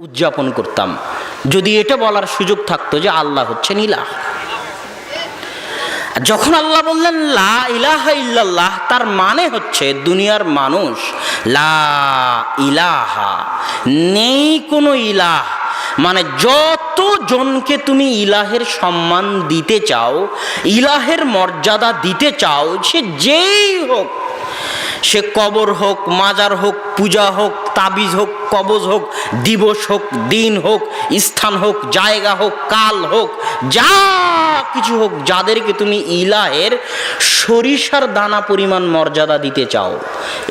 উদযাপন করতাম যদি এটা বলার সুযোগ থাকতো যে আল্লাহ হচ্ছেন ইলাহ। যখন আল্লাহ বললেন লা ইলাহা ইল্লাল্লাহ, তার মানে হচ্ছে দুনিয়ার মানুষ লা ইলাহা, নেই কোনো ইলাহ, মানে যত জনকে তুমি ইলাহের সম্মান দিতে চাও, ইলাহের মর্যাদা দিতে চাও, সে যেই হোক, সে কবর হোক, মাজার হোক, পূজা হোক, তাবিজ হোক, কবজ হোক, দিবস হোক, দিন হোক, স্থান হোক, জায়গা হোক, কাল হোক, যা কিছু হোক, যাদেরকে তুমি ইলাহের সরিষার দানা পরিমাণ মর্যাদা দিতে চাও,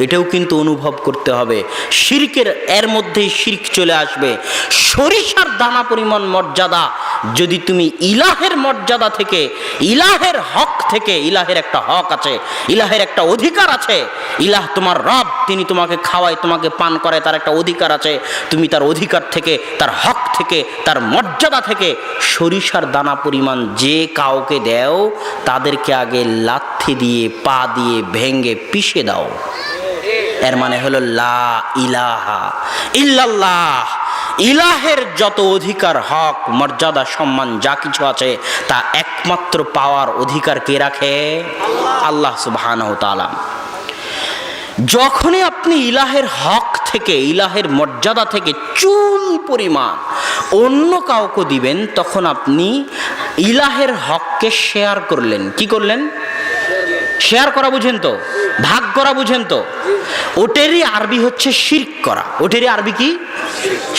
এটাও কিন্তু অনুভব করতে হবে। শিরকের এর মধ্যেই শিরক চলে আসবে। সরিষার দানা পরিমাণ মর্যাদা যদি তুমি ইলাহের মর্যাদা থেকে, ইলাহের হক থেকে, ইলাহের একটা হক আছে, ইলাহের একটা অধিকার আছে, ইলাহ তোমার রব, তিনি তোমাকে খাওয়ায়, তোমাকে পান করে, তার একটা অধিকার আছে, তুমি তার অধিকার থেকে, তার হক থেকে, তার মর্যাদা থেকে সরিষার দানা পরিমাণ যে কাউকে দেও, তাদেরকে আগে লাথি দিয়ে, পা দিয়ে ভেঙ্গে পিষে দাও। এর মানে হলো লা ইলাহা ইল্লাল্লাহ। ইলাহের যত অধিকার, হক, মর্যাদা, সম্মান যা কিছু আছে, তা একমাত্র পাওয়ার অধিকার কে রাখে? আল্লাহ সুবহানাহু ওয়া তাআলা। যখনই আপনি ইলাহের হক থেকে, ইলাহের মর্যাদা থেকে চুল পরিমাণ অন্য কাউকে দিবেন, তখন আপনি ইলাহের হককে শেয়ার করলেন। কি করলেন? শেয়ার করা বুঝেন তো? ভাগ করা বুঝেন তো? ওটেরই আরবি হচ্ছে শিরক করা। ওটেরই আরবি কি?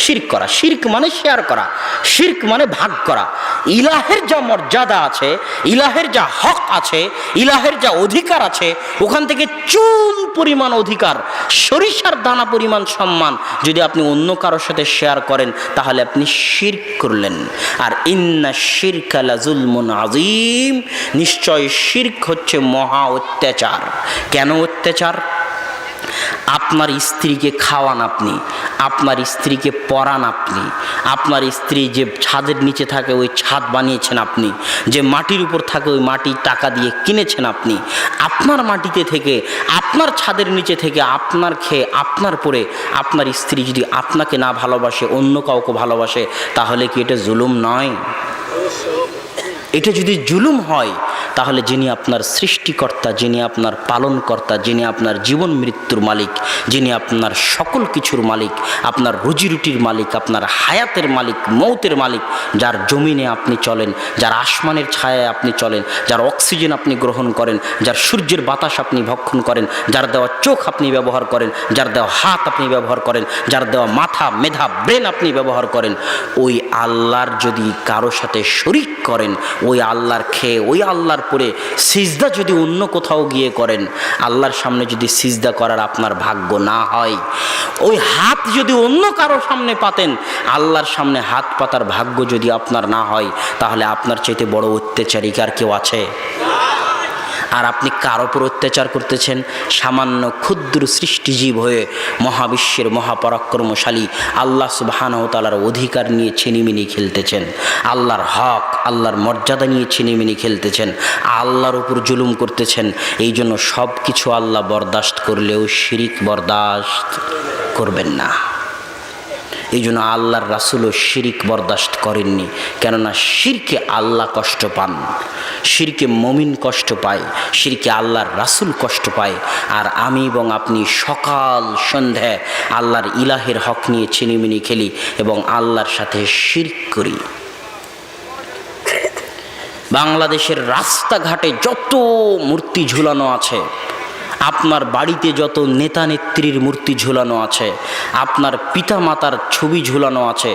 শিরক করা। শিরক মানে শেয়ার করা, শিরক মানে ভাগ করা। ইলাহের যা মর্যাদা আছে, ইলাহের যা হক আছে, ইলাহের যা অধিকার আছে, ওখান থেকে চুল পরিমাণ অধিকার, সরিষার দানা পরিমাণ সম্মান যদি আপনি অন্য কারোর সাথে শেয়ার করেন, তাহলে আপনি শিরক করলেন। আর ইন্না শিরকা লাযুলমুন আযীম, নিশ্চয় শিরক হচ্ছে মহা অত্যাচার। কেন অত্যাচার? আপনার স্ত্রীকে খাওয়ান আপনি, আপনার স্ত্রীকে পরান আপনি, আপনার স্ত্রী যে ছাদের নিচে থাকে ওই ছাদ বানিয়েছেন আপনি, যে মাটির উপর থাকে ওই মাটি টাকা দিয়ে কিনেছেন আপনি, আপনার মাটিতে থেকে, আপনার ছাদের নিচে থেকে, আপনার খেয়ে, আপনার পরে আপনার স্ত্রী যদি আপনাকে না ভালোবাসে, অন্য কাউকে ভালোবাসে, তাহলে কি এটা জুলুম নয়? এটা যদি জুলুম হয়, তাহলে যিনি আপনার সৃষ্টিকর্তা, যিনি আপনার পালনকর্তা, যিনি আপনার জীবন মৃত্যুর মালিক, যিনি আপনার সকল কিছুর মালিক, আপনার রুজি রুটির মালিক, আপনার হায়াতের মালিক, মৌতের মালিক, যার জমিনে আপনি চলেন, যার আসমানের ছায়ায় আপনি চলেন, যার অক্সিজেন আপনি গ্রহণ করেন, যার সূর্যের বাতাস আপনি ভক্ষণ করেন, যার দেওয়া চোখ আপনি ব্যবহার করেন, যার দেওয়া হাত আপনি ব্যবহার করেন, যার দেওয়া মাথা, মেধা, ব্রেন আপনি ব্যবহার করেন, ওই আল্লাহর যদি কারো সাথে শরীক করেন, ওই আল্লাহর খেয়ে, ওই আল্লাহর পরে সিজদা যদি অন্য কোথাও গিয়ে করেন, আল্লাহর সামনে যদি সিজদা করার আপনার ভাগ্য না হয়, ওই হাত যদি অন্য কারো সামনে পাতেন, আল্লাহর সামনে হাত পাতার ভাগ্য যদি আপনার না হয়, তাহলে আপনার চাইতে বড় অত্যাচারী আর কেউ আছে? আর আপনি কার ওপর অত্যাচার করতেছেন? সামান্য ক্ষুদ্র সৃষ্টিজীব হয়ে মহাবিশ্বের মহাপরাক্রমশালী আল্লাহ সুবহানাহু ওয়া তাআলার অধিকার নিয়ে ছিনিমিনি খেলতেছেন, আল্লাহর হক, আল্লাহর মর্যাদা নিয়ে ছিনিমিনি খেলতেছেন, আল্লাহর উপর জুলুম করতেছেন। এই জন্য সব কিছু আল্লাহ বরদাস্ত করলেও শিরিক বরদাস্ত করবেন না। এই জন্য আল্লাহর রাসূলও শিরিক বরদাস্ত করেননি, কেননা শিরকে আল্লাহ কষ্ট পান, শিরকে মুমিন কষ্ট পায়, শিরকে আল্লাহর রাসূল কষ্ট পায়। আর আমি এবং আপনি সকাল সন্ধ্যায় আল্লাহর ইলাহের হক নিয়ে ছিনিমিনি খেলি এবং আল্লাহর সাথে শিরক করি। বাংলাদেশের রাস্তাঘাটে যত মূর্তি ঝুলানো আছে, আপনার বাড়িতে যত নেতা নেত্রীর মূর্তি ঝুলানো আছে, আপনার পিতা মাতার ছবি ঝুলানো আছে,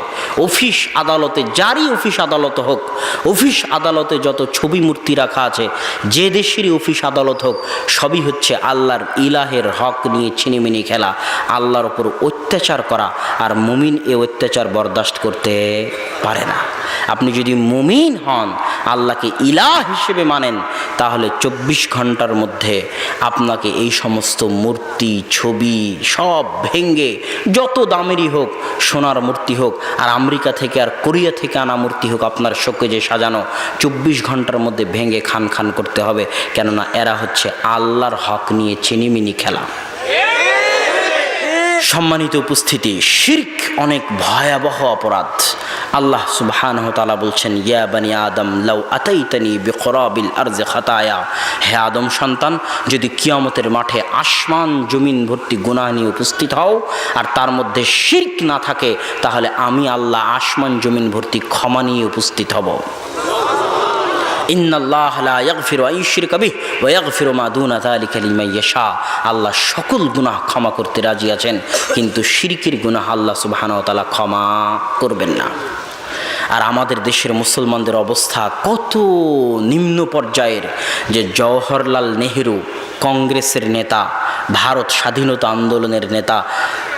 অফিস আদালতে, যারই অফিস আদালত হোক, অফিস আদালতে যত ছবি মূর্তি রাখা আছে, যে দেশেরই অফিস আদালত হোক, সবই হচ্ছে আল্লাহর ইলাহের হক নিয়ে ছিনিমিনি খেলা, আল্লাহর ওপর অত্যাচার করা। আর মুমিন এ অত্যাচার বরদাস্ত করতে পারে না। আপনি যদি মুমিন হন, আল্লাহকে ইলাহ হিসেবে মানেন, তাহলে 24 ঘন্টার মধ্যে আপনাকে এই সমস্ত মূর্তি, ছবি সব ভেঙ্গে, যত দামেরই হোক, সোনার মূর্তি হোক, আর আমেরিকা থেকে আর কোরিয়া থেকে আনা মূর্তি হোক, আপনার শোকেজে সাজানো, 24 ঘন্টার মধ্যে ভেঙ্গে খান খান করতে হবে। কেননা এরা হচ্ছে আল্লাহর হক নিয়ে চিনিমিনি খেলা। সম্মানিত উপস্থিতি, শিরক অনেক ভয়াবহ অপরাধ। আল্লাহ সুবহানাহু ওয়া তাআলা বলছেন, ইয়া বানি আদম লাউ আতাইতানি বিকরাবিল আরজি খাতায়া, হে আদম সন্তান, যদি কিয়ামতের মাঠে আসমান জমিন ভর্তি গুনাহ নিয়ে উপস্থিত হও আর তার মধ্যে শিরক না থাকে, তাহলে আমি আল্লাহ আসমান জমিন ভর্তি ক্ষমা নিয়ে উপস্থিত হব। ইন্নাল্লাহ লা ইয়াগফিরু আন ইউশরিকা বিহি ওয়া ইয়াগফিরু মা দুনা যালিকা লিমান ইয়াশা। আল্লাহ সকল গুনাহ ক্ষমা করতে রাজি আছেন, কিন্তু শিরকের গুনাহ আল্লাহ সুবহানাহু ওয়া তাআলা ক্ষমা করবেন না। আর আমাদের দেশের মুসলমানদের অবস্থা কত নিম্ন পর্যায়ের, যে জওহরলাল নেহেরু কংগ্রেসের নেতা, ভারত স্বাধীনতা আন্দোলনের নেতা,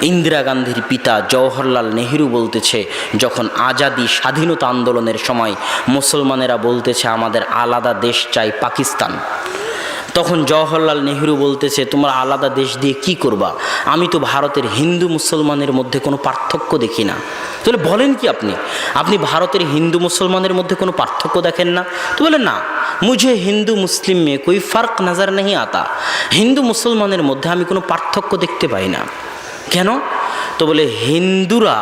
ইন্দিরা গান্ধীর পিতা জওহরলাল নেহেরু বলতেছে, যখন আজাদি স্বাধীনতা আন্দোলনের সময় মুসলমানেরা বলতেছে আমাদের আলাদা দেশ চাই পাকিস্তান, তখন জওহরলাল নেহেরু বলতেছে তোমরা আলাদা দেশ দিয়ে কি করবা, আমি তো ভারতের হিন্দু মুসলমানের মধ্যে কোনো পার্থক্য দেখি না। তাহলে বলেন কি আপনি ভারতের হিন্দু মুসলমানের মধ্যে কোনো পার্থক্য দেখেন না? তো বলেন না, মুঝে হিন্দু মুসলিম মে কোই ফার্ক নজর नहीं आता, হিন্দু মুসলমানের মধ্যে আমি কোনো পার্থক্য দেখতে পাই না। কেন? তো বলে হিন্দুরা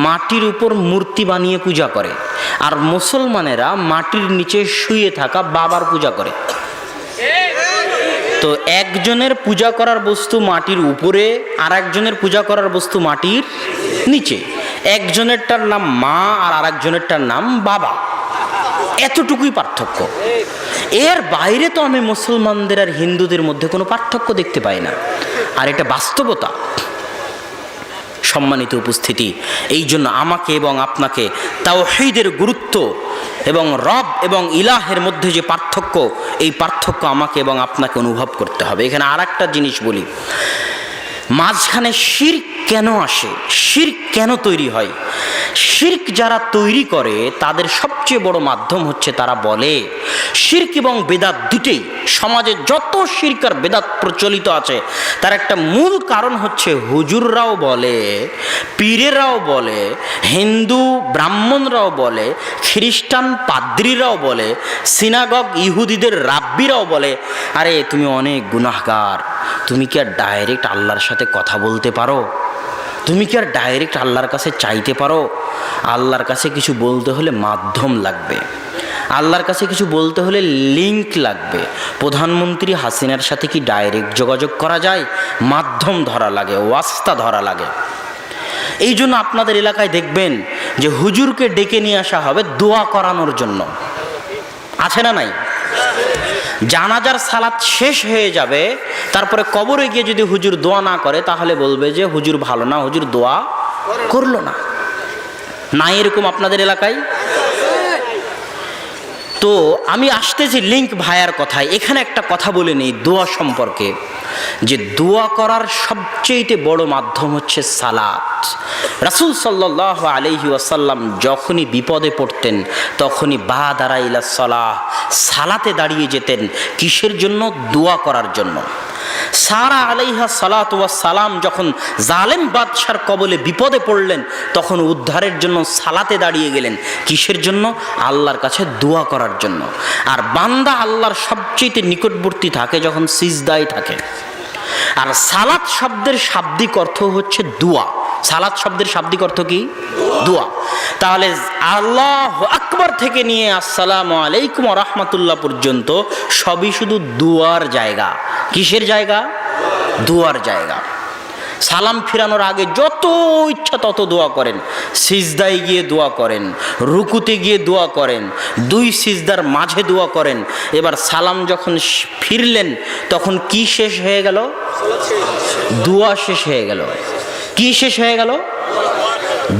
মাটির উপর মূর্তি বানিয়ে পূজা করে, আর মুসলমানেরা মাটির নিচে শুয়ে থাকা বাবার পূজা করে। তো একজনের পূজা করার বস্তু মাটির উপরে, আর একজনের পূজা করার বস্তু মাটির নিচে। একজনেরটার নাম মা আর আরেকজনেরটার নাম বাবা, এতটুকুই পার্থক্য। এর বাইরে তো আমি মুসলমানদের আর হিন্দুদের মধ্যে কোনো পার্থক্য দেখতে পাই না, আর এটা বাস্তবতা। সম্মানিত উপস্থিতি, এই জন্য আমাকে এবং আপনাকে তাওহীদের গুরুত্ব এবং রব এবং ইলাহের মধ্যে যে পার্থক্য, এই পার্থক্য আমাকে এবং আপনাকে অনুভব করতে হবে। এখানে আর একটা জিনিস বলি, মাঝখানে শিরক কেন আসে, শিরক কেন তৈরি হয়? শিরক যারা তৈরি করে তাদের সবচেয়ে বড় মাধ্যম হচ্ছে, তারা বলে শিরক এবং বেদাত দুটেই, সমাজে যত শিরক আর বেদাত প্রচলিত আছে তার একটা মূল কারণ হচ্ছে হুজুররাও বলে, পীরেরাও বলে, হিন্দু ব্রাহ্মণরাও বলে, খ্রিস্টান পাদ্রীরাও বলে, সিনাগগ ইহুদিদের রাব্বিরাও বলে, আরে তুমি অনেক গুনাহগার, তুমি কি আর ডাইরেক্ট আল্লাহর সাথে কথা বলতে পারো? তুমি কি আর ডাইরেক্ট আল্লাহর কাছে চাইতে পারো? আল্লাহর কাছে কিছু বলতে হলে মাধ্যম লাগবে, আল্লাহর কাছে কিছু বলতে হলে লিংক লাগবে। প্রধানমন্ত্রী হাসিনার সাথে কি ডাইরেক্ট যোগাযোগ করা যায়? মাধ্যম ধরা লাগে, ওয়াস্তা ধরা লাগে। এই জন্য আপনাদের এলাকায় দেখবেন যে হুজুরকে ডেকে নিয়ে আসা হবে দোয়া করানোর জন্য, আছে না নাই? জানাজার সালাত শেষ হয়ে যাবে, তারপরে কবরে গিয়ে যদি হুজুর দোয়া না করে তাহলে বলবে যে হুজুর ভালো না, হুজুর দোয়া করলো না। নাই এরকম আপনাদের এলাকায়? তো আমি আসতেছি লিংক ভাইয়ার কথায়। এখানে একটা কথা বলে নিই দোয়া সম্পর্কে, যে দোয়া করার সবচেয়ে বড় মাধ্যম হচ্ছে সালাত। রাসূল সাল্লাল্লাহু আলাইহি ওয়াসাল্লাম যখনই বিপদে পড়তেন তখনই বাদারা ইলা সালাহ, সালাতে দাঁড়িয়ে যেতেন। কিসের জন্য? দোয়া করার জন্য। সারা আলাইহা সালাতু ওয়াস সালাম যখন জালেম বাদশার কবলে বিপদে পড়লেন তখন উদ্ধারের জন্য সালাতে দাঁড়িয়ে গেলেন। কিসের জন্য? আল্লাহর কাছে দোয়া করার জন্য। আর বান্দা আল্লাহর সবচেয়ে নিকটবর্তী থাকে যখন সিজদায় থাকে। আর সালাত শব্দের শাব্দিক অর্থ হচ্ছে দোয়া। সালাত শব্দের শাব্দিক অর্থ কি? দোয়া। তাহলে আল্লাহু আকবার থেকে নিয়ে আসসালামু আলাইকুম ওয়া রাহমাতুল্লাহ পর্যন্ত সবই শুধু দোয়ার জায়গা। কিসের জায়গা? দোয়ার জায়গা। সালাম ফিরানোর আগে যত ইচ্ছা তত দোয়া করেন, সিজদায় গিয়ে দোয়া করেন, রুকুতে গিয়ে দোয়া করেন, দুই সিজদার মাঝে দোয়া করেন। এবার সালাম যখন ফিরলেন তখন কি শেষ হয়ে গেল? দোয়া শেষ হয়ে গেল। কি শেষ হয়ে গেল?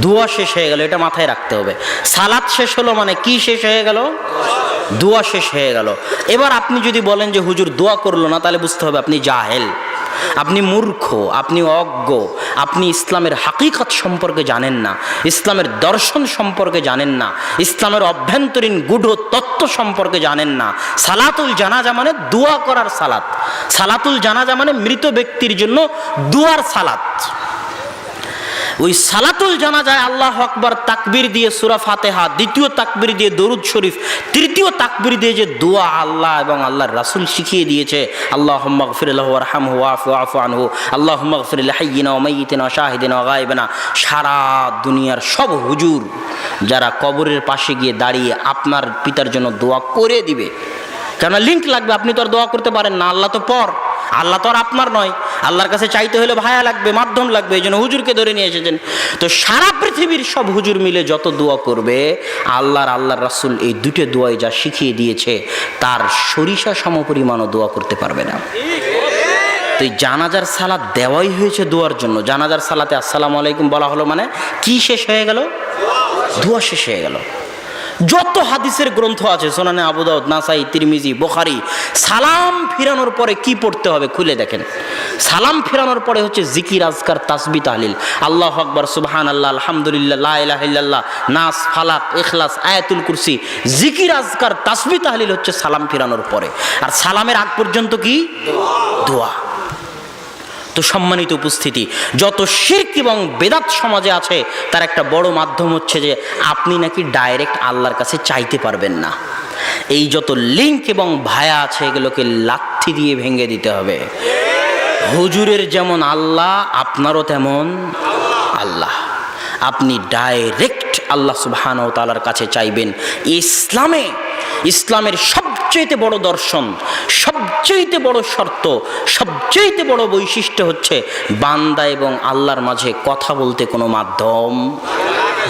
দোয়া শেষ হয়ে গেল। এটা মাথায় রাখতে হবে। সালাত শেষ হলো মানে কি শেষ হয়ে গেল? দোয়া শেষ হয়ে গেল। এবার আপনি যদি বলেন যে হুজুর দোয়া করলো না, তাহলে বুঝতে হবে আপনি জাহেল, আপনি মূর্খ, আপনি অজ্ঞ, আপনি ইসলামের হাকিকত সম্পর্কে জানেন না, ইসলামের দর্শন সম্পর্কে জানেন না, ইসলামের অভ্যন্তরীণ গূঢ় তত্ত্ব সম্পর্কে জানেন না। সালাতুল জানাজা মানে দোয়া করার সালাত। সালাতুল জানাজা মানে মৃত ব্যক্তির জন্য দোয়ার সালাত। ওই সালাতুল জানাজায় আল্লাহু আকবার তাকবীর দিয়ে সূরা ফাতিহা, দ্বিতীয় তাকবীর দিয়ে দরুদ শরীফ, তৃতীয় তাকবীর দিয়ে যে দোয়া আল্লাহ এবং আল্লাহর রাসূল শিখিয়ে দিয়েছে, আল্লাহুম্মা গফির লাহু ওয়ারহামহু ওয়াফু আনহু, আল্লাহুম্মা গফির লিহাইয়িনা ওয়া মাইয়িতিনা ওয়া শাহিদিনা ওয়া গায়বিনা। সারা দুনিয়ার সব হুজুর যারা কবরের পাশে গিয়ে দাঁড়িয়ে আপনার পিতার জন্য দোয়া করে দিবে, কেন লিংক লাগবে, আপনি তো আর দোয়া করতে পারেন না, আল্লাহ তো পর, আল্লাহ তো আর আপনার নয়, আল্লাহর কাছে চাইতে হলে ভায়া লাগবে, মাধ্যম লাগবে, এই জন্য হুজুরকে ধরে নিয়ে এসেছেন। তো সারা পৃথিবীর সব হুজুর মিলে যত দোয়া করবে, আল্লাহর রাসূল এই দুটো দোয়াই যা শিখিয়ে দিয়েছে তার সরিষা সমপরিমাণও দোয়া করতে পারবে না। তো এই জানাজার সালাত দেওয়াই হয়েছে দোয়ার জন্য। জানাজার সালাতে আসসালামু আলাইকুম বলা হলো মানে কি শেষ হয়ে গেল? দোয়া শেষ হয়ে গেল। যত হাদিসের গ্রন্থ আছে, সুনানে আবু দাউদ, নাসাই, তিরমিজি, বুখারী, সালাম ফিরানোর পরে কি পড়তে হবে খুলে দেখেন। সালাম ফিরানোর পরে হচ্ছে জিকির, আজকার, তাসবিহ, তাহলিল, আল্লাহু আকবার, সুবহানাল্লাহ, আলহামদুলিল্লাহ, লা ইলাহা ইল্লাল্লাহ, নাস, ফালাক, ইখলাস, আয়াতুল কুরসি, জিকির, আজকার, তাসবিহ, তাহলিল হচ্ছে সালাম ফিরানোর পরে। আর সালামের আগ পর্যন্ত কি? দোয়া। তো সম্মানিত উপস্থিতি, যত শিরক এবং বেদাত সমাজে আছে তার একটা বড় মাধ্যম হচ্ছে যে আপনি নাকি ডাইরেক্ট আল্লাহর কাছে চাইতে পারবেন না। এই যত লিংক এবং ভায়া আছে এগুলোকে লাথি দিয়ে ভেঙে দিতে হবে। হুজুরের যেমন আল্লাহ, আপনারও তেমন আল্লাহ। আপনি ডাইরেক্ট আল্লাহ সুবহানাহু ওয়া তাআলার কাছে চাইবেন। ইসলামের সবচেয়ে বড় দর্শন, সবচেয়ে বড় শর্ত, সবচেয়ে বড় বৈশিষ্ট্য হচ্ছে বান্দা এবং আল্লাহর মাঝে কথা বলতে কোনো মাধ্যম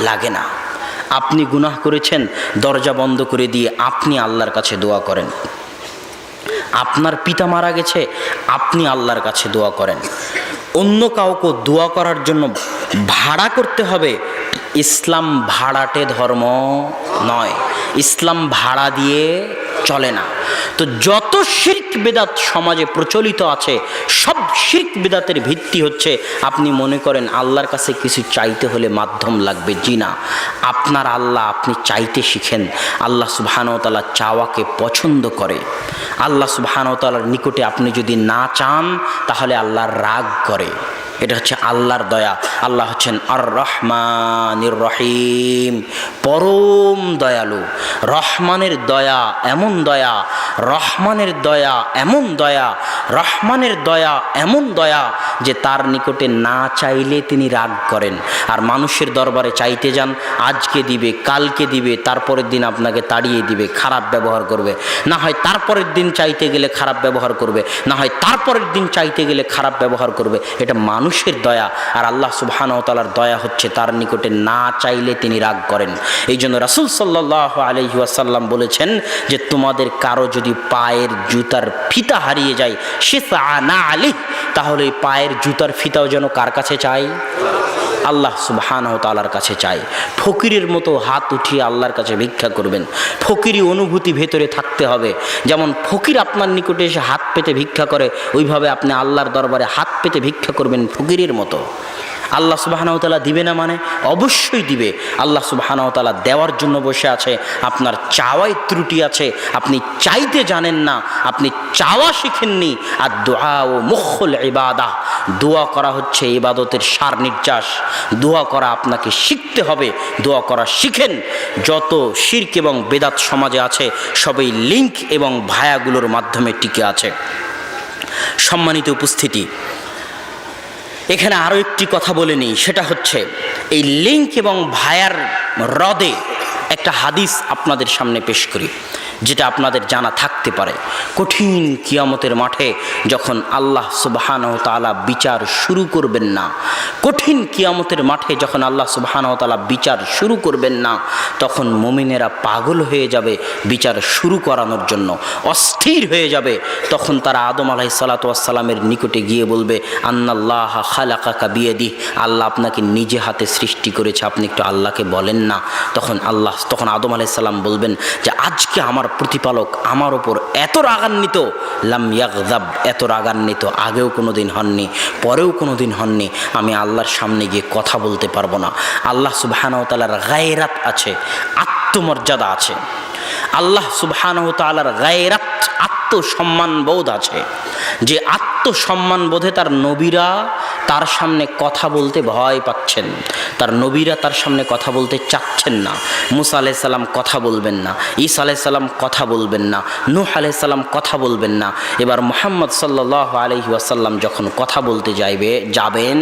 লাগে না। আপনি গুনাহ করেছেন, দরজা বন্ধ করে দিয়ে আপনি আল্লাহর কাছে দোয়া করেন। আপনার পিতা মারা গেছে, আপনি আল্লাহর কাছে দোয়া করেন। অন্য কাউকে দোয়া করার জন্য ভাড়া করতে হবে। ইসলাম ভাড়াটে ধর্ম নয়, ইসলাম ভাড়া দিয়ে চলে না। তো যত শিরক বেদাত সমাজে প্রচলিত আছে, সব শিরক বেদাতের ভিত্তি হচ্ছে আপনি মনে করেন আল্লাহর কাছে কিছু চাইতে হলে মাধ্যম লাগবে। জি না, আপনার আল্লাহ, আপনি চাইতে শিখেন। আল্লাহ সুবহানাহু ওয়া তাআলা চাওয়াকে পছন্দ করে। আল্লাহ সুবহানাহু ওয়া তাআলার নিকটে আপনি যদি না চান তাহলে আল্লাহ রাগ করে। এটা হচ্ছে আল্লাহর দয়া। আল্লাহ হচ্ছেন আর রহমানির রহিম, পরম দয়ালু। রহমানের দয়া এমন দয়া, রহমানের দয়া এমন দয়া, রহমানের দয়া এমন দয়া যে তার নিকটে না চাইলে তিনি রাগ করেন। আর মানুষের দরবারে চাইতে যান, আজকে দিবে, কালকে দিবে, তারপরের দিন আপনাকে তাড়িয়ে দিবে, খারাপ ব্যবহার করবে। না হয় তারপরের দিন চাইতে গেলে খারাপ ব্যবহার করবে, না হয় তারপরের দিন চাইতে গেলে খারাপ ব্যবহার করবে। এটা মানুষের দয়া। আর আল্লাহ সুবহানাহু ওয়া তাআলার দয়া হচ্ছে তার নিকটে না চাইলে তিনি রাগ করেন। এই জন্য রাসূল সাল্লাল্লাহু আলাইহি ওয়াসাল্লাম বলেছেন যে তোমাদের কারো যদি পায়ের জুতার ফিতা হারিয়ে যায়, শিসআনা আলাইহি, তাহলে পায়ের জুতার ফিতাও যেন কার কাছে চাই? আল্লাহ সুবহানাহু ওয়া তাআলার কাছে চাই। ফকিরের মতো হাত উঠিয়ে আল্লাহর কাছে ভিক্ষা করবেন। ফকিরি অনুভূতি ভেতরে থাকতে হবে। যেমন ফকির আপনার নিকটে এসে হাত পেতে ভিক্ষা করে, ওইভাবে আপনি আল্লাহর দরবারে হাত পেতে ভিক্ষা করবেন ফকিরের মতো। আল্লাহ সুবহানাহু ওয়া তাআলা দিবে না মানে? অবশ্যই দিবে। আল্লাহ সুবহানাহু ওয়া তাআলা দেওয়ার জন্য বসে আছে। আপনার চাওয়ায় ত্রুটি আছে, আপনি চাইতে জানেন না, আপনি চাওয়া শিখেননি। আর দোয়া ও মুখুল ইবাদাহ, দোয়া করা হচ্ছে ইবাদতের সার নির্যাস। দোয়া করা আপনাকে শিখতে হবে। দোয়া করা শিখেন। যত শিরক এবং বেদাত সমাজে আছে সবই লিংক এবং ভায়াগুলোর মাধ্যমে টিকে আছে। সম্মানিত উপস্থিতি, এখানে আরও একটি কথা বলে নিই, সেটা হচ্ছে এই লিংক এবং ভায়ার হ্রদে একটা হাদিস আপনাদের সামনে পেশ করি, যেটা আপনাদের জানা থাকতে পারে। কঠিন কিয়ামতের মাঠে যখন আল্লাহ সুবহানাহু ওয়া তাআলা বিচার শুরু করবেন না, কঠিন কিয়ামতের মাঠে যখন আল্লাহ সুবহানাহু ওয়া তাআলা বিচার শুরু করবেন না, তখন মুমিনেরা পাগল হয়ে যাবে বিচার শুরু করানোর জন্য, অস্থির হয়ে যাবে। তখন তারা আদম আলাইহিস সালাতু ওয়াস সালামের নিকটে গিয়ে বলবে, আন্নাল্লাহা খালাকাকা বিয়াদিহি, আল্লাহ আপনাকে নিজে হাতে সৃষ্টি করেছে, আপনি একটু আল্লাহকে বলেন না। তখন আদম আলাইহিস সালাম বলবেন যে আজকে আমার প্রতিপালক আমার ওপর এত রাগান্বিত, লাম ইয়াগযাব, এত রাগান্বিত আগেও কোনো দিন হননি, পরেও কোনো দিন হননি। আমি আল্লাহর সামনে গিয়ে কথা বলতে পারবো না। আল্লাহ সুবহানাহু ওয়া তাআলার গায়রাত আছে, আত্মমর্যাদা আছে। আল্লাহ সুবহানাহু ওয়া তাআলার গায়রাত, আত্মসম্মান বোধ আছে, যে আত্মসম্মান বোধে তার নবীরা তার সামনে কথা বলতে ভয় পাচ্ছেন, তার নবীরা তার সামনে কথা বলতে চাচ্ছেন না। মুসা আলাইহিস সালাম কথা বলবেন না, ঈসা আলাইহিস সালাম কথা বলবেন না, নূহ আলাইহিস সালাম কথা বলবেন না। এবার মুহাম্মদ সাল্লাল্লাহু আলাইহি ওয়াসাল্লাম যখন কথা বলতে যাবেন,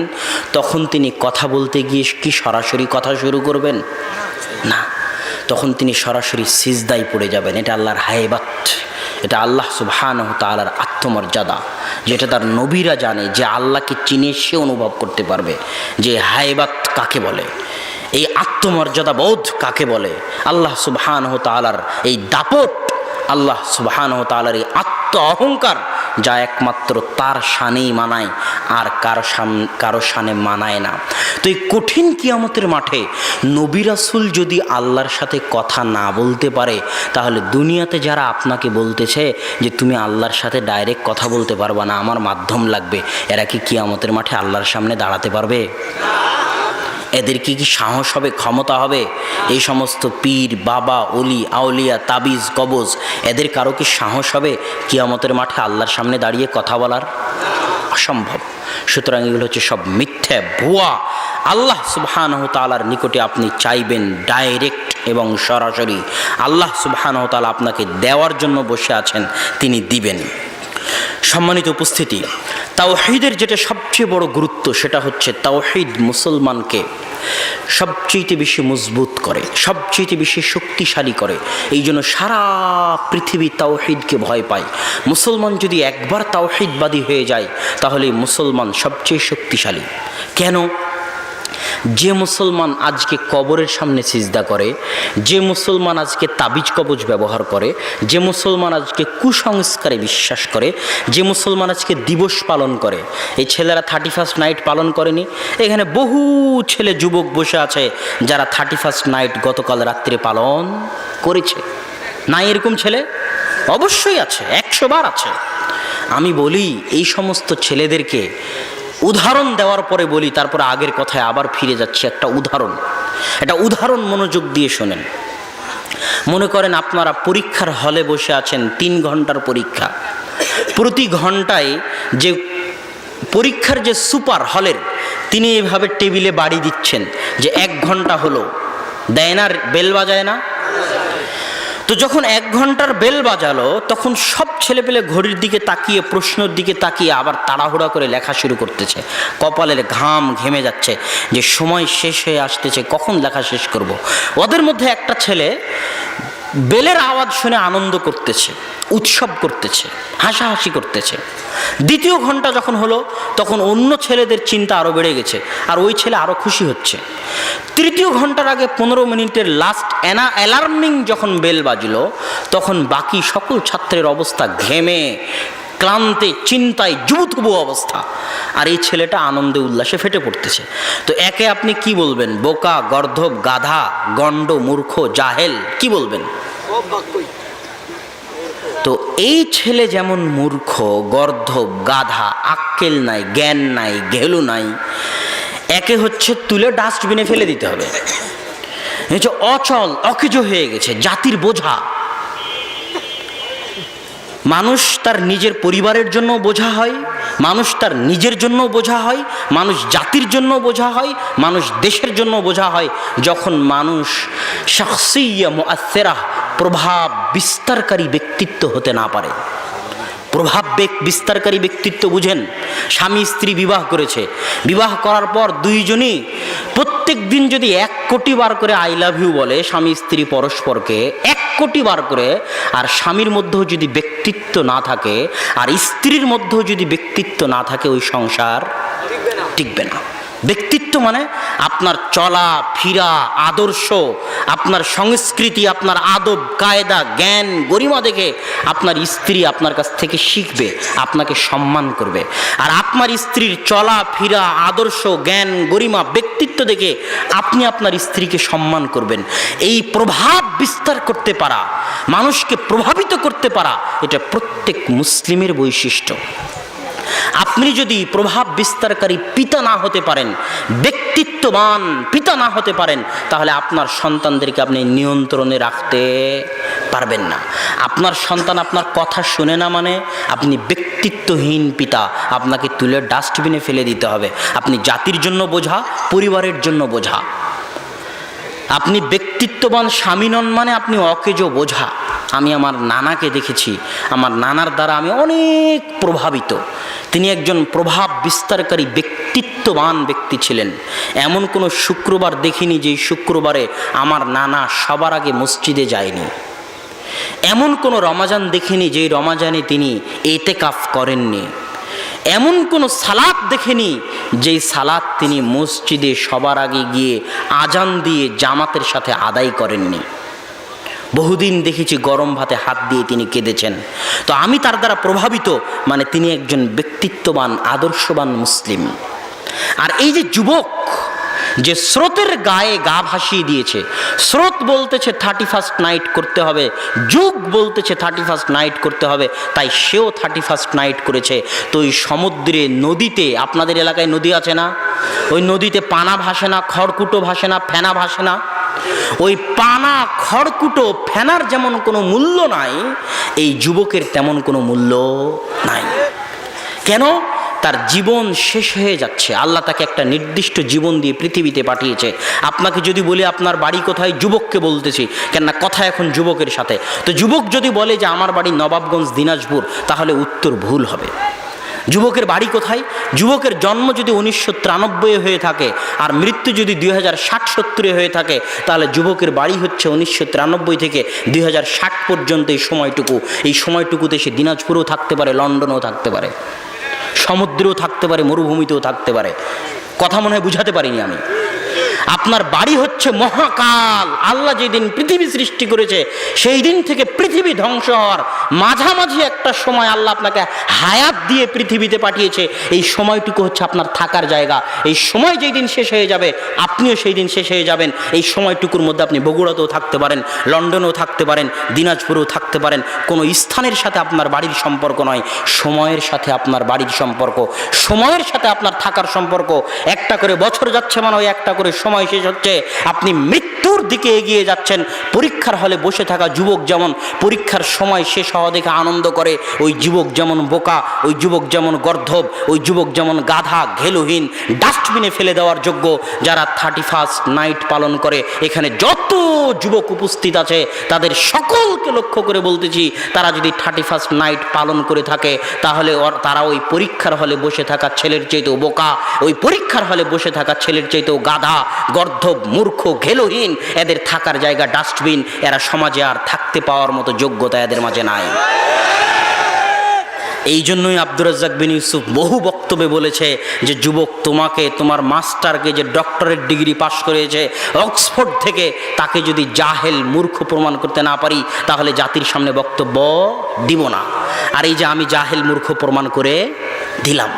তখন তিনি কথা বলতে গিয়ে কি সরাসরি কথা শুরু করবেন? না, তখন তিনি সরাসরি সিজদায় পড়ে যাবেন। এটা আল্লাহর হায়বাত, এটা আল্লাহ সুবহানাহু তাআলার আত্মমর্যাদা, যেটা তার নবীরা জানে। যে আল্লাহকে চিনে সে অনুভব করতে পারবে যে হায়বাত কাকে বলে, এই আত্মমর্যাদা বোধ কাকে বলে, আল্লাহ সুবহানাহু তাআলার এই দাপট, আল্লাহ সুবহানাহু তাআলার এই আত্ম অহংকার, যা একমাত্র তার শানেই মানায়, আর কারো শানে মানায় না। তো এই কঠিন কিয়ামতের মাঠে নবী রাসূল যদি আল্লাহর সাথে কথা না বলতে পারে, তাহলে দুনিয়াতে যারা আপনাকে বলতেছে যে তুমি আল্লাহর সাথে ডাইরেক্ট কথা বলতে পারবা না, আমার মাধ্যম লাগবে, এরা কি কিয়ামতের মাঠে আল্লাহর সামনে দাঁড়াতে পারবে? এদের কি সাহস হবে, ক্ষমতা হবে? এই সমস্ত পীর, বাবা, অলি, আউলিয়া, তাবিজ, কবজ, এদের কারো কি সাহস হবে কিয়ামতের মাঠে আল্লাহর সামনে দাঁড়িয়ে কথা বলার? অসম্ভব। সুতরাং এগুলো হচ্ছে সব মিথ্যা, ভুয়া। আল্লাহ সুবহানাহু তাআলার নিকটে আপনি চাইবেন ডাইরেক্ট এবং সরাসরি। আল্লাহ সুবহানাহু তাআলা আপনাকে দেওয়ার জন্য বসে আছেন, তিনি দিবেন। সম্মানিত উপস্থিতি, তাওহীদের যেটা সবচেয়ে বড় গুরুত্ব, সেটা হচ্ছে তাওহীদ মুসলমানকে সবচেয়ে বেশি মজবুত করে, সবচেয়ে বেশি শক্তিশালী করে। এই জন্য সারা পৃথিবী তাওহীদকে ভয় পায়। মুসলমান যদি একবার তাওহীদবাদী হয়ে যায়, তাহলে মুসলমান সবচেয়ে শক্তিশালী। কেন? যে মুসলমান আজকে কবরের সামনে সিজদা করে, যে মুসলমান আজকে তাবিজ কবজ ব্যবহার করে, যে মুসলমান আজকে কুসংস্কারে বিশ্বাস করে, যে মুসলমান আজকে দিবস পালন করে, এই ছেলেরা 31st নাইট পালন করেনি। এখানে বহু ছেলে যুবক বসে আছে যারা 31st নাইট গতকাল রাত্রে পালন করেছে। নাই এরকম ছেলে? অবশ্যই আছে, 100 বার আছে। আমি বলি এই সমস্ত ছেলেদেরকে উদাহরণ দেওয়ার পরে বলি, তারপরে আগের কথায় আবার ফিরে যাচ্ছি। একটা উদাহরণ মনোযোগ দিয়ে শোনেন। মনে করেন আপনারা পরীক্ষার হলে বসে আছেন, 3 ঘন্টার পরীক্ষা। প্রতি ঘন্টায় যে পরীক্ষার যে সুপার হলের, তিনি এইভাবে টেবিলে বাড়ি দিচ্ছেন যে 1 ঘন্টা হলো, দেয় না? বেল বাজায় না? তো যখন 1 ঘন্টার বেল বাজালো, তখন সব ছেলেপেলে ঘড়ির দিকে তাকিয়ে, প্রশ্নের দিকে তাকিয়ে আবার তাড়াহুড়া করে লেখা শুরু করতেছে। কপালের ঘাম ঘেমে যাচ্ছে যে সময় শেষ হয়ে আসতেছে, কখন লেখা শেষ করব। ওদের মধ্যে একটা ছেলে বেলের আওয়াজ শুনে আনন্দ করতেছে, উৎসব করতেছে, হাসাহাসি করতেছে। দ্বিতীয় ঘন্টা যখন হলো, তখন অন্য ছেলেদের চিন্তা আরও বেড়ে গেছে, আর ওই ছেলে আরও খুশি হচ্ছে। তৃতীয় ঘন্টার আগে 15 মিনিটের লাস্ট অ্যালার্মিং যখন বেল বাজলো, তখন বাকি সকল ছাত্রের অবস্থা ঘেমে, ক্লান্তে, চিন্তায় জুবুথুবু অবস্থা, আর এই ছেলেটা আনন্দে উল্লাসে ফেটে পড়তেছে। তো একে আপনি কি বলবেন? বোকা, গর্ধব, গাধা, গণ্ড, মূর্খ, জাহেল, কি বলবেন? তো এই ছেলে যেমন মূর্খ, গর্ধব, গাধা, আক্কেল নাই, জ্ঞান নাই, ঘেলু নাই, একে হচ্ছে তুলে ডাস্টবিনে ফেলে দিতে হবে। অচল, অকেজ হয়ে গেছে, জাতির বোঝা। মানুষ তার নিজের পরিবারের জন্য বোঝা হয়, মানুষ তার নিজের জন্য বোঝা হয়, মানুষ জাতির জন্য বোঝা হয়, মানুষ দেশের জন্য বোঝা হয়, যখন মানুষ শাখসিয়া মুআসসিরা, প্রভাব বিস্তারকারী ব্যক্তিত্ব হতে না পারে। প্রভাব বিস্তারকারী ব্যক্তিত্ব বুঝেন? স্বামী স্ত্রী বিবাহ করেছে, বিবাহ করার পর দুইজনই প্রত্যেক দিন যদি 1 কোটি বার করে আই লাভ ইউ বলে স্বামী স্ত্রী পরস্পরকে, 1 কোটি বার করে, আর স্বামীর মধ্যেও যদি ব্যক্তিত্ব না থাকে, আর স্ত্রীর মধ্যেও যদি ব্যক্তিত্ব না থাকে, ওই সংসার টিকবে না। ব্যক্তিত্ব মানে আপনার চলা ফিরা, আদর্শ, আপনার সংস্কৃতি, আপনার আদব কায়দা, জ্ঞান, গরিমা দেখে আপনার স্ত্রী আপনার কাছ থেকে শিখবে, আপনাকে সম্মান করবে। আর আপনার স্ত্রীর চলা ফিরা, আদর্শ, জ্ঞান, গরিমা, ব্যক্তিত্ব দেখে আপনি আপনার স্ত্রীকে সম্মান করবেন। এই প্রভাব বিস্তার করতে পারা, মানুষকে প্রভাবিত করতে পারা, এটা প্রত্যেক মুসলিমের বৈশিষ্ট্য। আপনি যদি প্রভাব বিস্তারকারী পিতা না হতে পারেন, ব্যক্তিত্ববান পিতা না হতে পারেন, তাহলে আপনার সন্তানদেরকে আপনি নিয়ন্ত্রণে রাখতে পারবেন না। আপনার সন্তান আপনার কথা শুনে না মানে আপনি ব্যক্তিত্বহীন পিতা, আপনাকে তুলে ডাস্টবিনে ফেলে দিতে হবে। আপনি জাতির জন্য বোঝা, পরিবারের জন্য বোঝা। আপনি ব্যক্তিত্ববান স্বামী নন মানে আপনি অকেজো বোঝা। আমি আমার নানাকে দেখেছি, আমার নানার দ্বারা আমি অনেক প্রভাবিত। তিনি একজন প্রভাব বিস্তারকারী ব্যক্তিত্ববান ব্যক্তি ছিলেন। এমন কোনো শুক্রবার দেখিনি যেই শুক্রবারে আমার নানা সবার আগে মসজিদে যায়নি। এমন কোনো রমাজান দেখিনি যেই রমাজানে তিনি এতেকাফ করেননি। এমন কোনো সালাত দেখেনি যেই সালাত তিনি মসজিদে সবার আগে গিয়ে আজান দিয়ে জামাতের সাথে আদায় করেননি। বহুদিন দেখেছি গরম ভাতে হাত দিয়ে তিনি কেঁদেছেন। তো আমি তার দ্বারা প্রভাবিত, মানে তিনি একজন ব্যক্তিত্ববান আদর্শবান মুসলিম। আর এই যে যুবক যে স্রোতের গায়ে গা ভাসিয়ে দিয়েছে, স্রোত বলতেছে 31st নাইট করতে হবে, যুগ বলতেছে 31st নাইট করতে হবে, তাই সেও 31st নাইট করেছে। তো ওই সমুদ্রে নদীতে, আপনাদের এলাকায় নদী আছে না, ওই নদীতে পানা ভাসে না, খড়কুটো ভাসে না, ফেনা ভাসে না। ওই পানা খড়কুটো ফেনার যেমন কোনো মূল্য নাই, এই যুবকের তেমন কোনো মূল্য নাই। কেন? তার জীবন শেষ হয়ে যাচ্ছে। আল্লাহ তাকে একটা নির্দিষ্ট জীবন দিয়ে পৃথিবীতে পাঠিয়েছে। আপনাকে যদি বলি আপনার বাড়ি কোথায়, যুবককে বলতেছি, কেননা কথা এখন যুবকের সাথে। তো যুবক যদি বলে যে আমার বাড়ি নবাবগঞ্জ দিনাজপুর, তাহলে উত্তর ভুল হবে। যুবকের বাড়ি কোথায়? যুবকের জন্ম যদি 1993 হয়ে থাকে আর মৃত্যু যদি 2060-70 হয়ে থাকে, তাহলে যুবকের বাড়ি হচ্ছে 1993 থেকে 2060 পর্যন্ত এই সময়টুকু। এই সময়টুকুতে সে দিনাজপুরেও থাকতে পারে, লন্ডনেও থাকতে পারে, সমুদ্রেও থাকতে পারে, মরুভূমিতেও থাকতে পারে। কথা মনে হয় বুঝাতে পারিনি আমি। আপনার বাড়ি হচ্ছে মহাকাল। আল্লাহ যেদিন পৃথিবী সৃষ্টি করেছে সেই দিন থেকে পৃথিবী ধ্বংস হওয়ার মাঝামাঝি একটা সময় আল্লাহ আপনাকে হায়াত দিয়ে পৃথিবীতে পাঠিয়েছে। এই সময়টুকু হচ্ছে আপনার থাকার জায়গা। এই সময় যেই দিন শেষ হয়ে যাবে আপনিও সেই দিন শেষ হয়ে যাবেন। এই সময়টুকুর মধ্যে আপনি বগুড়াতেও থাকতে পারেন, লন্ডনেও থাকতে পারেন, দিনাজপুরেও থাকতে পারেন। কোনো স্থানের সাথে আপনার বাড়ির সম্পর্ক নয়, সময়ের সাথে আপনার বাড়ির সম্পর্ক, সময়ের সাথে আপনার থাকার সম্পর্ক। একটা করে বছর যাচ্ছে মানে ওই একটা করে সময় শেষ হচ্ছে। আপনি মৃত্যুর দিকে এগিয়ে যাচ্ছেন। পরীক্ষার হলে বসে থাকা যুবক যেমন পরীক্ষার সময় শেষ হওয়া দেখে আনন্দ করে, ওই যুবক যেমন বোকা, ওই যুবক যেমন গর্ধব, ওই যুবক যেমন গাধা, ঘেলুহীন, ডাস্টবিনে ফেলে দেওয়ার যোগ্য। যারা 31st নাইট পালন করে, এখানে যত যুবক উপস্থিত আছে তাদের সকলকে লক্ষ্য করে বলতেছি, তারা যদি 31st নাইট পালন করে থাকে তাহলে তারা ওই পরীক্ষার হলে বসে থাকা ছেলের চাইতেও বোকা, ওই পরীক্ষার হলে বসে থাকা ছেলের চাইতেও গাধা, গর্ধব, মূর্খ, ঘেলুহীন। এদের থাকার জায়গা ডাস্টবিন। এরা সমাজে আর থাকতে পাওয়ার মতো যোগ্যতা এদের মাঝে নাই। এই জন্যই আব্দুর রাজ্জাক বিন ইউসুফ বহু বক্তব্যে বলেছে যে যুবক, তোমাকে তোমার মাস্টারকে যে ডক্টরেট ডিগ্রি পাশ করেছে অক্সফোর্ড থেকে, তাকে যদি জাহেল মূর্খ প্রমাণ করতে না পারি তাহলে জাতির সামনে বক্তব্য দিব না। আর এই যে আমি জাহেল মূর্খ প্রমাণ করে দিলাম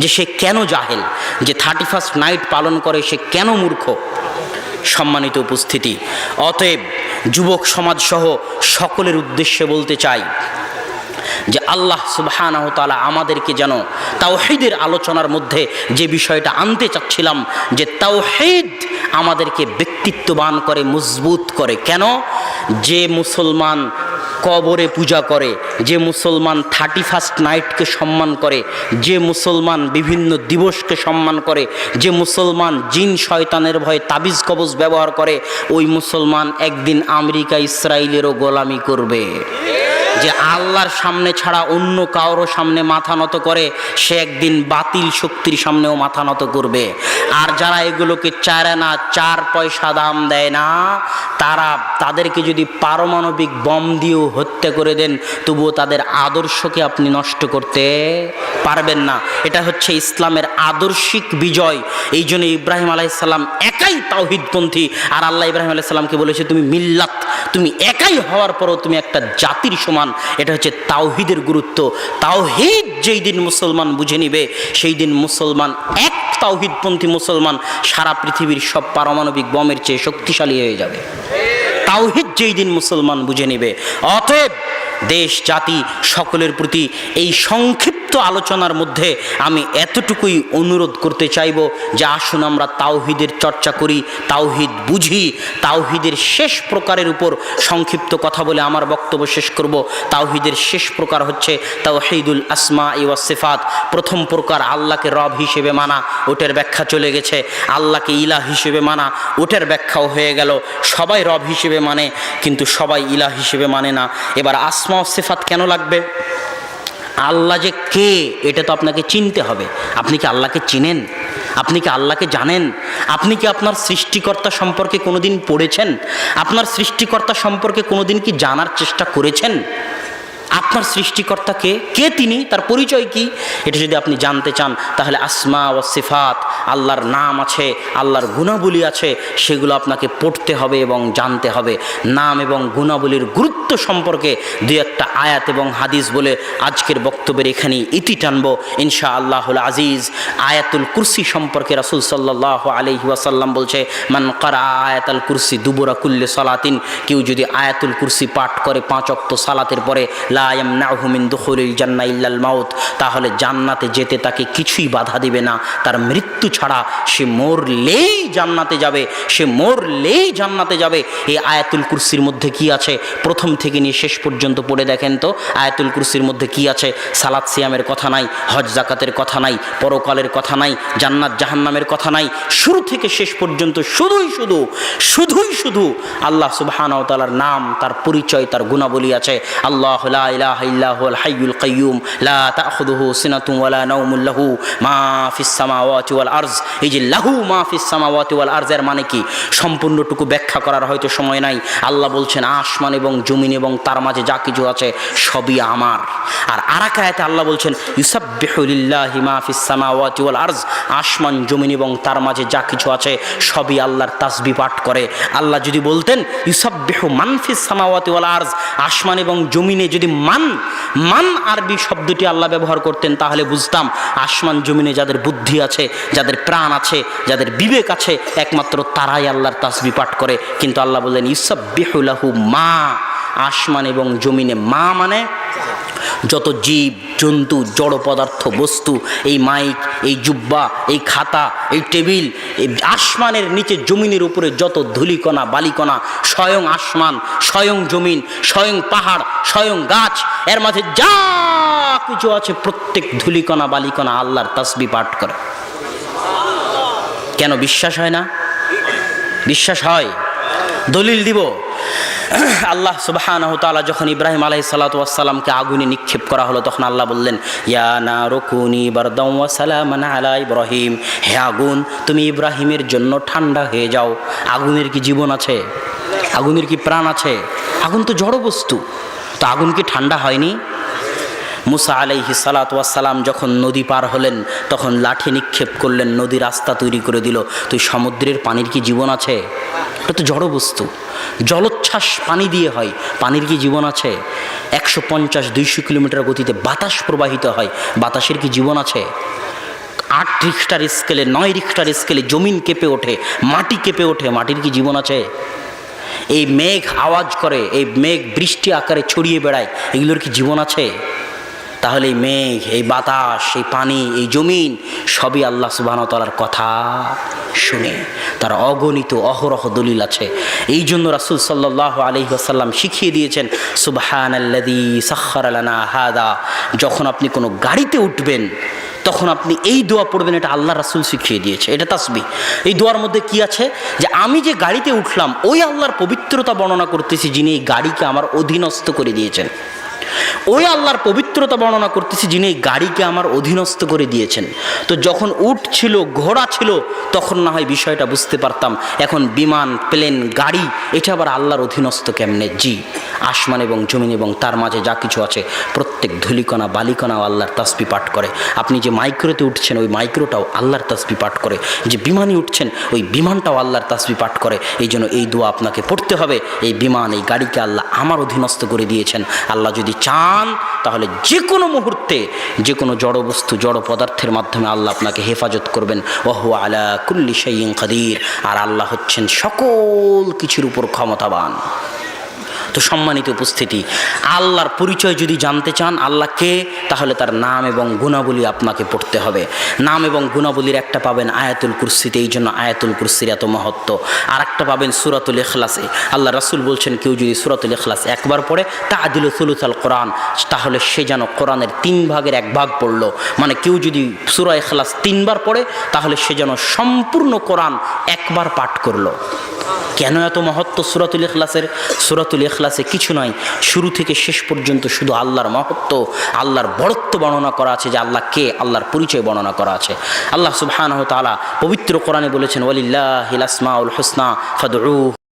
যে সে কেন জাহেল, যে 31st নাইট পালন করে সে কেন মূর্খ। সম্মানিত উপস্থিতি, অতএব যুবক সমাজ সহ সকলের উদ্দেশ্যে বলতে চাই যে আল্লাহ সুবহানাহু ওয়া তাআলা আমাদেরকে যেন তাওহীদের আলোচনার মধ্যে যে বিষয়টা আনতে চাচ্ছিলাম, যে তাওহীদ আমাদেরকে ব্যক্তিত্ববান করে, মজবুত করে। কেন? যে মুসলমান কবরে পূজা করে, যে মুসলমান 31st নাইটকে সম্মান করে, যে মুসলমান বিভিন্ন দিবসকে সম্মান করে, যে মুসলমান জিন শয়তানের ভয়ে তাবিজ কবজ ব্যবহার করে, ওই মুসলমান একদিন আমেরিকা ইসরায়েলেরও গোলামি করবে। যে আল্লাহর সামনে ছাড়া অন্য কারো সামনে মাথা নত করে, সে একদিন বাতিল শক্তির সামনেও মাথা নত করবে। আর যারা এগুলোকে চায় না, 4 পয়সা দাম দেয় না, তাদেরকে যদি পারমাণবিক বম দিয়েও হত্যা করে দেন, তবুও তাদের আদর্শকে আপনি নষ্ট করতে পারবেন না। এটা হচ্ছে ইসলামের আদর্শিক বিজয়। এই জন্য ইব্রাহিম আলাইহিস সালাম একাই তাওহীদপন্থী। আর আল্লাহ ইব্রাহিম আলাইহিস সালামকে বলেছে, তুমি মিল্লাত, তুমি একাই হওয়ার পরও তুমি একটা জাতির সমান। এটা হচ্ছে তাওহীদের গুরুত্ব। তাওহীদ যেই দিন মুসলমান বুঝে নিবে, সেই দিন মুসলমান, এক তাওহীদপন্থী মুসলমান সারা পৃথিবীর সব পারমাণবিক বমের চেয়ে শক্তিশালী হয়ে যাবে। তাওহীদ যেই দিন মুসলমান বুঝে নিবে। অতএব দেশ জাতি সকলের প্রতি এই সংক্ষিপ্ত আলোচনার মধ্যে আমি এতটুকুই অনুরোধ করতে চাইব যে আসুন আমরা তাওহীদের চর্চা করি, তাওহীদ বুঝি। তাওহীদের শেষ প্রকারের উপর সংক্ষিপ্ত কথা বলে আমার বক্তব্য শেষ করব। তাওহীদের শেষ প্রকার হচ্ছে তাওহীদুল আসমা ওয়াস সিফাত। প্রথম প্রকার আল্লাহকে রব হিসেবে মানা, ওটার ব্যাখ্যা চলে গেছে। আল্লাহকে ইলাহ হিসেবে মানা, ওটার ব্যাখ্যাও হয়ে গেল। সবাই রব হিসেবে মানে, কিন্তু সবাই ইলাহ হিসেবে মানে না। এবার আসমা ওয়াস সিফাত কেন লাগবে? আল্লাহ যে কে এটা তো আপনাকে চিনতে হবে। আপনি কি আল্লাহকে চিনেন? আপনি কি আল্লাহকে জানেন? আপনি কি আপনার সৃষ্টিকর্তা সম্পর্কে কোনোদিন পড়েছেন? আপনার সৃষ্টিকর্তা সম্পর্কে কোনোদিন কি জানার চেষ্টা করেছেন? আপনার সৃষ্টিকর্তা কে, কে তিনি, তার পরিচয় কি, এটা যদি আপনি জানতে চান তাহলে আসমা ও সিফাত, আল্লাহর নাম আছে, আল্লাহর গুণাবলী আছে, সেগুলো আপনাকে পড়তে হবে এবং জানতে হবে। নাম এবং গুণাবলীর গুরুত্ব সম্পর্কে দুই একটা আয়াত এবং হাদিস বলে আজকের বক্তব্যের এখানেই ইতি টানবো ইনশাআল্লাহুল আজিজ। আয়াতুল কুরসি সম্পর্কে রাসূল সাল্লাল্লাহু আলাইহি ওয়াসাল্লাম বলছে, মান ক্বারা আয়াতুল কুরসি দুবুরা কুল্লি সালাতিন, কেউ যদি আয়াতুল কুরসি পাঠ করে 5 ওয়াক্ত সালাতের পরে, লা ইয়ামনাহু মিন দুখুলিল জান্নাহ ইল্লাল মাউত, তাহলে জান্নাতে যেতে তাকে কিছুই বাধা দিবে না, তার মৃত্যু ছাড়া। সে মরলেই জান্নাতে যাবে, সে মরলেই জান্নাতে যাবে। এই আয়াতুল কুরসির মধ্যে কি আছে প্রথম থেকে নিয়ে শেষ পর্যন্ত পড়ে দেখেন তো। আয়াতুল কুরসির মধ্যে কি আছে? সালাত সিয়ামের কথা নাই, হজ জাকাতের কথা নাই, পরকালের কথা নাই, জান্নাত জাহান্নামের কথা নাই। শুরু থেকে শেষ পর্যন্ত শুধুই শুধু আল্লাহ সুবহানাহু ওয়া তাআলার নাম, তার পরিচয়, তার গুণাবলী আছে। আল্লাহ লা ইলাহা ইল্লা হুয়াল হাইয়ুল কাইয়্যুম লা তাখুযুহু সিনাতুন ওয়ালা নাওমুন লাহু মা ফিস সামাওয়াতি ওয়াল আরজ। এই যে লাহু মা ফিস সামাওয়াতি ওয়াল আরজ এর মানে কি সম্পূর্ণটুকু ব্যাখ্যা করার হয়তো সময় নাই। আল্লাহ বলছেন আসমান এবং জমিন এবং তার মাঝে যা কিছু আছে সবই আমার। আর আরেক আয়াতে আল্লাহ বলছেন ইউসাব্বিহু লিল্লাহি মা ফিস সামাওয়াতি ওয়াল আরজ, আসমান জমিন এবং তার মাঝে যা কিছু আছে সবই আল্লাহর তাসবিহ পাঠ করে। আল্লাহ যদি বলতেন ইউসাব্বিহু মান ফিস সামাওয়াতি ওয়াল আরজ, আসমান এবং জমিনে যদি মান আরবি শব্দটি আল্লাহ ব্যবহার করতেন তাহলে বুঝতাম আসমান জমিনে যাদের বুদ্ধি আছে, যাদের প্রাণ আছে, যাদের বিবেক আছে, একমাত্র তারাই আল্লাহর তাসবিহ পাঠ করে। কিন্তু আল্লাহ বললেন ইউসাব্বিহু লাহু মা, আসমান এবং জমিনে মা মানে যত জীব জন্তু জড় পদার্থ বস্তু, এই মাইক, এই জুব্বা, এই খাতা, এই টেবিল, এই আসমানের নিচে জমিনের উপরে যত ধূলিকণা বালিকণা, স্বয়ং আসমান, স্বয়ং জমিন, স্বয়ং পাহাড়, স্বয়ং গাছ, এর মাঝে যা কিছু আছে প্রত্যেক ধূলিকণা বালিকণা আল্লাহর তাসবিহ পাঠ করে। কেন বিশ্বাস হয় না? বিশ্বাস হয়। দলিল দিব। আল্লাহ সুবহানাহু ওয়া তাআলা যখন ইব্রাহিম আলাইহিস সালাতু ওয়াস সালামকে আগুনে নিক্ষেপ করা হলো, তখন আল্লাহ বললেন ইয়া নারু কুনি বারদাও ওয়া সালামান আলা ইব্রাহিম, হে আগুন তুমি ইব্রাহিমের জন্য ঠান্ডা হয়ে যাও। আগুনের কি জীবন আছে? আগুনের কি প্রাণ আছে? আগুন তো জড় বস্তু, তো আগুন কি ঠান্ডা হয়নি? মুসা আলাইহিস সালাতু ওয়াস সালাম যখন নদী পার হলেন তখন লাঠি নিক্ষেপ করলেন, নদী রাস্তা তৈরি করে দিল। তো সমুদ্রের পানির কি জীবন আছে? এটা তো জড় বস্তু। জলোচ্ছ্বাস পানি দিয়ে হয়, পানির কি জীবন আছে? 150-200 কিলোমিটার গতিতে বাতাস প্রবাহিত হয়, বাতাসের কি জীবন আছে? 8 রিখটার স্কেলে 9 রিখটার স্কেলে জমিন কেঁপে ওঠে, মাটি কেঁপে ওঠে, মাটির কি জীবন আছে? এই মেঘ আওয়াজ করে, এই মেঘ বৃষ্টি আকারে ছড়িয়ে বেড়ায়, এগুলোর কি জীবন আছে? তাহলে এই মেঘ, এই বাতাস, এই পানি, এই জমিন সবই আল্লাহ সুবহানাহু ওয়া তাআলার কথা শুনে। তার অগণিত অহরহ দলিল আছে। এই জন্য রাসূল সাল্লাল্লাহু আলাইহি ওয়াসাল্লাম শিখিয়ে দিয়েছেন সুবহানাল্লাযী সাখখারা লানা হাদা। যখন আপনি কোনো গাড়িতে উঠবেন তখন আপনি এই দোয়া পড়বেন, এটা আল্লাহ রাসূল শিখিয়ে দিয়েছে, এটা তাসবিহ। এই দোয়ার মধ্যে কি আছে? যে আমি যে গাড়িতে উঠলাম ওই আল্লাহর পবিত্রতা বর্ণনা করতেছি যিনি এই গাড়িকে আমার অধীনস্থ করে দিয়েছেন। ওই আল্লাহর পবিত্রতা বর্ণনা করতেছি যিনি এই গাড়িকে আমার অধীনস্থ করে দিয়েছেন। তো যখন উট ছিল, ঘোড়া ছিল, তখন না হয় বিষয়টা বুঝতে পারতাম। এখন বিমান, প্লেন, গাড়ি, এটা আবার আল্লাহর অধীনস্থ কেমনে? জি, আসমান এবং জমিন এবং তার মাঝে যা কিছু আছে প্রত্যেক ধূলিকণা বালিকণাও আল্লাহর তাসবিহ পাঠ করে। আপনি যে মাইক্রোতে উঠছেন ওই মাইক্রোটাও আল্লাহর তাসবিহ পাঠ করে, যে বিমানে উঠছেন ওই বিমানটাও আল্লাহর তাসবিহ পাঠ করে। এই জন্য এই দোয়া আপনাকে পড়তে হবে। এই বিমান, এই গাড়িকে আল্লাহ আমার অধীনস্থ করে দিয়েছেন। আল্লাহ যদি চান তাহলে যে কোনো মুহূর্তে যে কোনো জড় বস্তু, জড় পদার্থের মাধ্যমে আল্লাহ আপনাকে হেফাজত করবেন। ওহু আলা কুল্লি শাইইন কাদির। আর আল্লাহ হচ্ছেন সকল কিছুর উপর ক্ষমতাবান। তো সম্মানিত উপস্থিতি, আল্লাহর পরিচয় যদি জানতে চান আল্লাহ কে, তাহলে তার নাম এবং গুণাবলী আপনাকে পড়তে হবে। নাম এবং গুণাবলীর একটা পাবেন আয়াতুল কুরসিতে, এই জন্য আয়াতুল কুরসির এত মহত্ব। আর একটা পাবেন সূরাতুল ইখলাসে। আল্লাহ রাসূল বলছেন কেউ যদি সূরাতুল ইখলাস একবার পড়ে তাআদিলু সুলুসাল কোরআন, তাহলে সে যেন কোরআনের 3 ভাগের 1 ভাগ পড়লো। মানে কেউ যদি সূরা ইখলাস 3 বার পড়ে তাহলে সে যেন সম্পূর্ণ কোরআন একবার পাঠ করলো। কেন এত মহত্ব সূরাতুল ইখলাসের? সূরাতুল ইখলাসে কিছু নয়, শুরু থেকে শেষ পর্যন্ত শুধু আল্লাহর মহত্ব, আল্লাহর বড়ত্ব বর্ণনা করা আছে, যে আল্লাহ কে, আল্লাহর পরিচয় বর্ণনা করা আছে। আল্লাহ সুবহানাহু ওয়া তাআলা পবিত্র কোরআনে বলেছেন ওয়ালিল্লাহিল আসমাউল হুসনা ফাদউহু